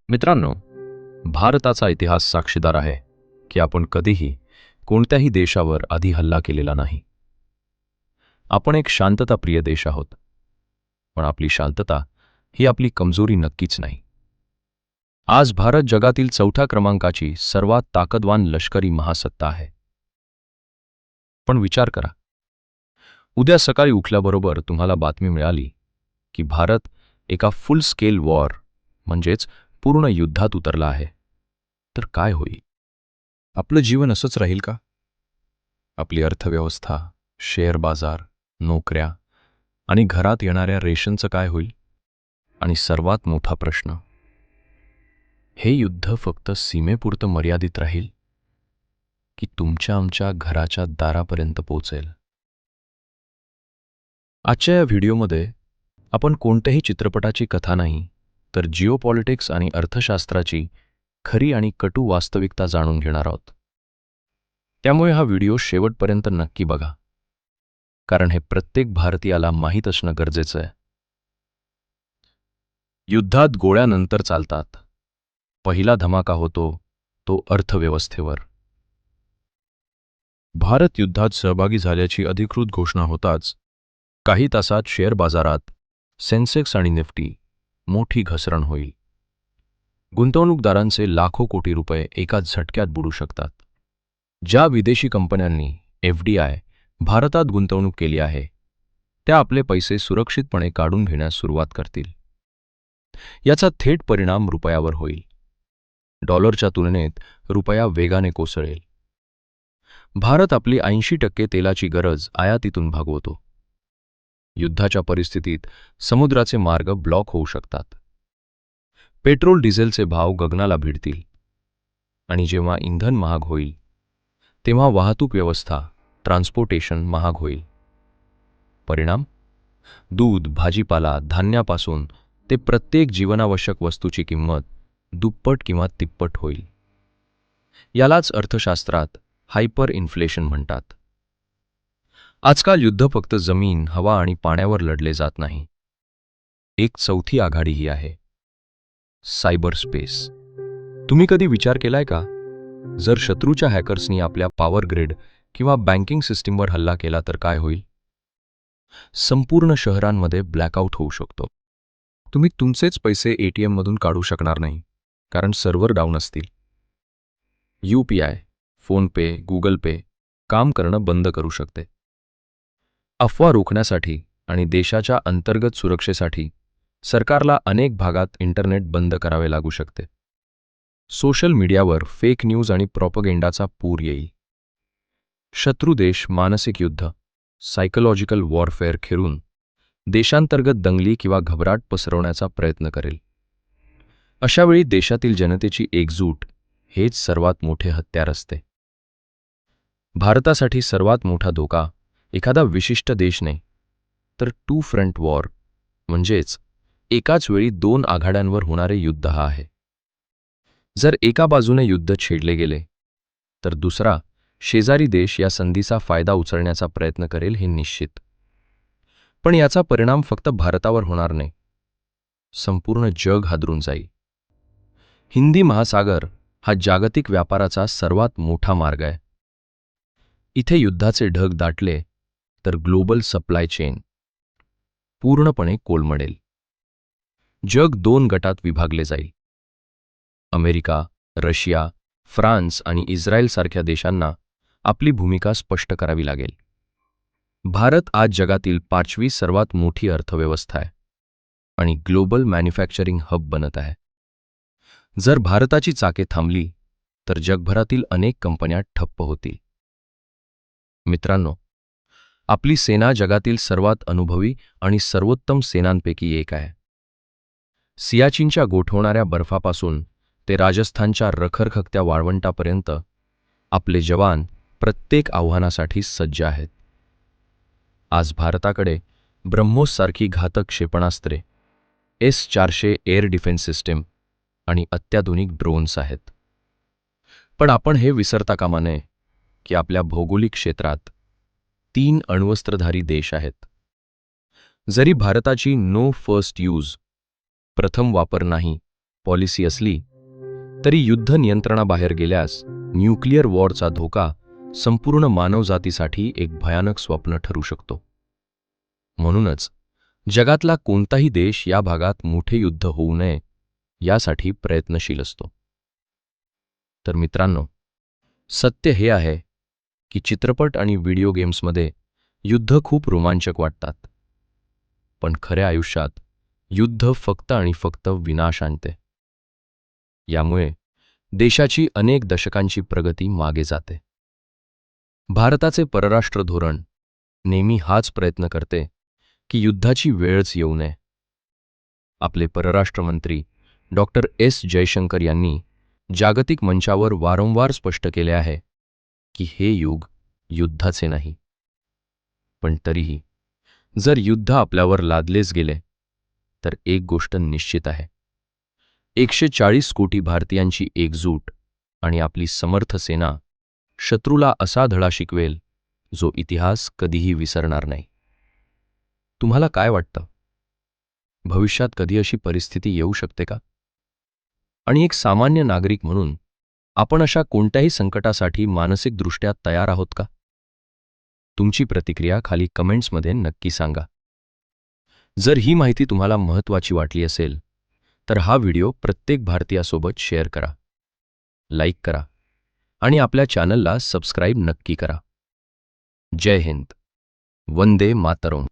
मित्रांनो, भारताचा इतिहास साक्षीदार आहे की आपण कधीही कोणत्याही देशावर आधी हल्ला केलेला नाही. आपण एक शांतताप्रिय देश आहोत. पण आपली शांतता ही आपली कमजोरी नक्कीच नाही. आज भारत जगातील चौथ्या क्रमांकाची सर्वात ताकदवान लष्करी महासत्ता आहे. पण विचार करा, उद्या सकाळी उठल्याबरोबर तुम्हाला बातमी मिळाली की भारत एका फुल स्केल वॉर म्हणजेच पूर्ण युद्धात उतरला आहे, तर काय होईल? आपलं जीवन असंच राहील का? आपली अर्थव्यवस्था, शेअर बाजार, नोकऱ्या आणि घरात येणाऱ्या रेशनचं काय होईल? आणि सर्वात मोठा प्रश्न, हे युद्ध फक्त सीमेपुरतं मर्यादित राहील की तुमच्या आमच्या घराच्या दारापर्यंत पोहोचेल? आजच्या या व्हिडिओमध्ये आपण कोणत्याही चित्रपटाची कथा नाही, तर जिओपॉलिटिक्स आणि अर्थशास्त्राची खरी आणि कटू वास्तविकता जाणून घेणार आहोत. त्यामुळे हा व्हिडिओ शेवटपर्यंत नक्की बघा, कारण हे प्रत्येक भारतीयाला माहीत असणं गरजेचं आहे. युद्धात गोळ्या नंतर चालतात. पहिला धमाका होतो तो अर्थव्यवस्थेवर. भारत युद्धात सहभागी झाल्याची अधिकृत घोषणा होताच काही तासात शेअर बाजारात सेन्सेक्स आणि निफ्टी मोठी घसरण होईल. गुंतवणूकदारांचे लाखो कोटी रुपये एकाच झटक्यात बुडू शकतात. ज्या विदेशी कंपन्यांनी FDI भारतात गुंतवणूक केली आहे, त्या आपले पैसे सुरक्षितपणे काढून घेण्यास सुरुवात करतील. याचा थेट परिणाम रुपयावर होईल. डॉलरच्या तुलनेत रुपया वेगाने कोसळेल. भारत आपली 80% तेलाची गरज आयातीतून भागवतो. युद्धाच्या परिस्थितीत समुद्राचे मार्ग ब्लॉक होऊ शकतात. पेट्रोल डिझेलचे भाव गगनाला भिडतील. आणि जेव्हा इंधन महाग होईल, तेव्हा वाहतूक व्यवस्था, ट्रान्सपोर्टेशन महाग होईल. परिणाम? दूध, भाजीपाला, धान्यापासून ते प्रत्येक जीवनावश्यक वस्तूची किंमत दुप्पट किंवा तिप्पट होईल. यालाच अर्थशास्त्रात हायपर इन्फ्लेशन म्हणतात. आजकाल युद्ध फक्त जमीन, हवा आणि पाण्यावर लढले जात नाही. एक चौथी आघाडीही आहे, सायबर स्पेस. तुम्ही कधी विचार केलाय का, जर शत्रूच्या हॅकर्सनी आपल्या पॉवर ग्रिड किंवा बँकिंग सिस्टीमवर हल्ला केला तर काय होईल? संपूर्ण शहरांमध्ये ब्लॅकआउट होऊ शकतो. तुम्ही तुमचेच पैसे ATM मधून काढू शकणार नाही, कारण सर्व्हर डाऊन असतील. UPI, फोनपे, गुगल पे काम करणं बंद करू शकते. अफवा रोखण्यासाठी आणि देशाच्या अंतर्गत सुरक्षेसाठी सरकारला अनेक भागात इंटरनेट बंद करावे लागू शकते. सोशल मीडियावर फेक न्यूज आणि प्रॉपगेंडाचा पूर येईल. शत्रू देश मानसिक युद्ध, सायकोलॉजिकल वॉरफेअर खेळून देशांतर्गत दंगली किंवा घबराट पसरवण्याचा प्रयत्न करेल. अशावेळी देशातील जनतेची एकजूट हेच सर्वात मोठे हत्यार असते. भारतासाठी सर्वात मोठा धोका एखादा विशिष्ट देश नाही, तर टू फ्रंट वॉर म्हणजेच एकाच वेळी दोन आघाड्यांवर होणारे युद्ध हा आहे. जर एका बाजूने युद्ध छेडले गेले, तर दुसरा शेजारी देश या संधीचा फायदा उचलण्याचा प्रयत्न करेल हे निश्चित. पण याचा परिणाम फक्त भारतावर होणार नाही, संपूर्ण जग हादरून जाईल. हिंदी महासागर हा जागतिक व्यापाराचा सर्वात मोठा मार्ग आहे. इथे युद्धाचे ढग दाटले तर ग्लोबल सप्लाय चेन पूर्णपणे कोलमडेल. जग दोन गटात विभागले जाईल. अमेरिका, रशिया, फ्रान्स आणि इस्रायल सारख्या देशांना आपली भूमिका स्पष्ट करावी लागेल. भारत आज जगातील 5वी सर्वात मोठी अर्थव्यवस्था आहे आणि ग्लोबल मॅन्युफॅक्चरिंग हब बनत आहे. जर भारताची चाके थांबली, तर जगभरातील अनेक कंपन्या ठप्प होतील. मित्रांनो, आपली सेना जगातील सर्वात अनुभवी आणि सर्वोत्तम सेनांपैकी एक आहे. सियाचीनच्या गोठवणाऱ्या बर्फापासून ते राजस्थानच्या रखरखत्या वाळवंटापर्यंत आपले जवान प्रत्येक आव्हानासाठी सज्ज आहेत. आज भारताकडे ब्रह्मोस सारखी घातक क्षेपणास्त्रे, S-400 एअर डिफेन्स सिस्टीम आणि अत्याधुनिक ड्रोन्स आहेत. पण आपण हे विसरता कामा नये की आपल्या भौगोलिक क्षेत्रात 3 अण्वस्त्रधारी देश आहेत. जरी भारताची नो फर्स्ट यूज प्रथम वापर नाही पॉलिसी असली तरी युद्ध नियंत्रणाबाहेर गेल्यास न्यूक्लिअर वॉरचा धोका संपूर्ण मानवजातीसाठी एक भयानक स्वप्न ठरू शकतो. म्हणूनच जगातला कोणताही देश या भागात मोठे युद्ध होऊ नये यासाठी प्रयत्नशील असतो. तर मित्रांनो, सत्य हे आहे की चित्रपट आणि व्हिडिओ गेम्समध्ये युद्ध खूप रोमांचक वाटतात, पण खऱ्या आयुष्यात युद्ध फक्त आणि फक्त विनाश आणते. यामुळे देशाची अनेक दशकांची प्रगती मागे जाते. भारताचे परराष्ट्र धोरण नेहमी हाच प्रयत्न करते की युद्धाची वेळच येऊ नये. आपले परराष्ट्र मंत्री डॉक्टर एस जयशंकर यांनी जागतिक मंचावर वारंवार स्पष्ट केले आहे की हे युग युद्धाचे नाही. पण तरीही जर युद्ध आपल्यावर लादलेच गेले तर एक गोष्ट निश्चित आहे, 140 कोटी भारतीयांची एकजूट आणि आपली समर्थ सेना शत्रूला असा धडा शिकवेल जो इतिहास कधीही विसरणार नाही. तुम्हाला काय वाटतं? भविष्यात कधी अशी परिस्थिती येऊ शकते का? आणि एक सामान्य नागरिक म्हणून आपण अशा कोणत्याही संकटासाठी मानसिकदृष्ट्या तयार आहोत का? तुमची प्रतिक्रिया खाली कमेंट्समध्ये नक्की सांगा. जर ही माहिती तुम्हाला महत्त्वाची वाटली असेल तर हा व्हिडिओ प्रत्येक भारतीयासोबत शेअर करा, लाईक करा आणि आपल्या चॅनलला सबस्क्राईब नक्की करा. जय हिंद. वंदे मातरम.